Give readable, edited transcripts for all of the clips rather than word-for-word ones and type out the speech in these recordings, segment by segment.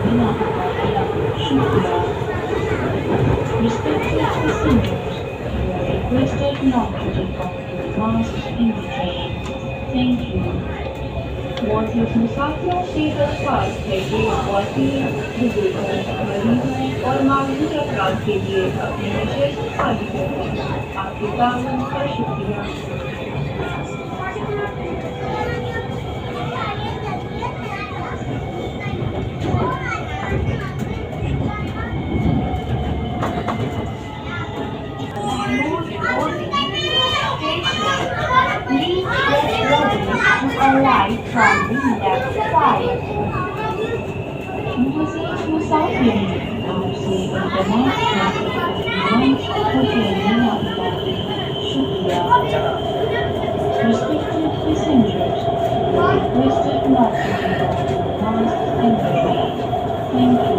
नहीं आ पाए। शुक्रिया। Respected passengers, you are requested not to take off your masks in the train. Thank you. बहुत मुसाफिरों से दरख्वास्त है कि खातिन, बुजुर्गों, मरीजों और मामूली अफराद के लिए अपनी नशिस्त खाली करें। आपके ताउन का शुक्रिया। Please get ready to alight from the left side. मुसाफिर आपसे इल्तमास है कि को ट्रेन में आ पाए। शुक्रिया। Respected passengers, you are requested not to take off your masks in the train. Thank you.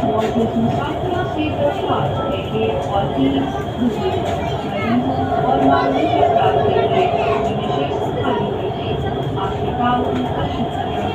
बहुत मुसाफिरों से दरख्वास्त है कि खातिन, बुजुर्गों, मरीजों और मामूली अफराद के लिए अपनी नशिस्त खाली करें। आपके ताउन का शुक्रिया।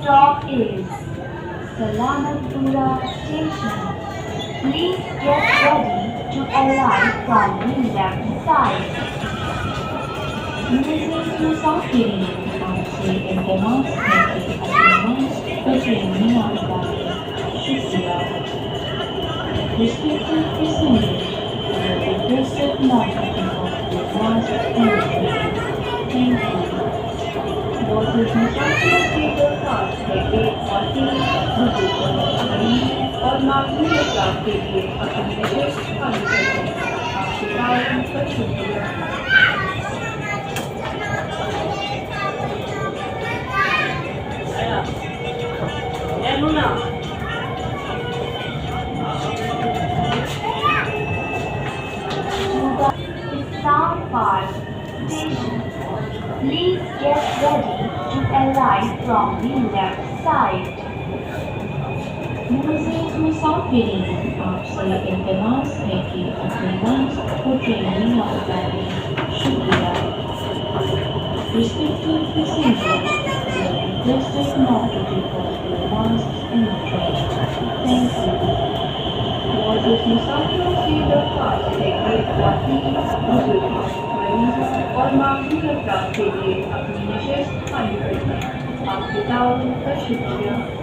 Stop is Salamatpura Station. Please get ready to alight from the left side. मुसाफिरीन आपसे इल्तमास है कि अपने को ट्रेन में आ पाए। शुक्रिया। Respected passengers, you are requested not to take off your masks in the train. Thank you. बहुत मुसाफिरों से दरख्वास्त है कि खातिन, बुजुर्गों, मरीजों और मामूली अफराद के लिए अपनी नशिस्त खाली करें। आपके ताउन का शुक्रिया। Safar Station. Please get ready to alight from the left side. मुसाफिरीन आपसे इल्तमास है कि अपने को ट्रेन में आ पाए। शुक्रिया। Respected passengers, you are requested not to take off your masks in the train. Thank you. बहुत मुसाफिरों से दरख्वास्त है कि खातिन, बुजुर्गों, मरीजों और मामूली अफराद के लिए अपनी नशिस्त खाली करें। आपके ताउन का शुक्रिया।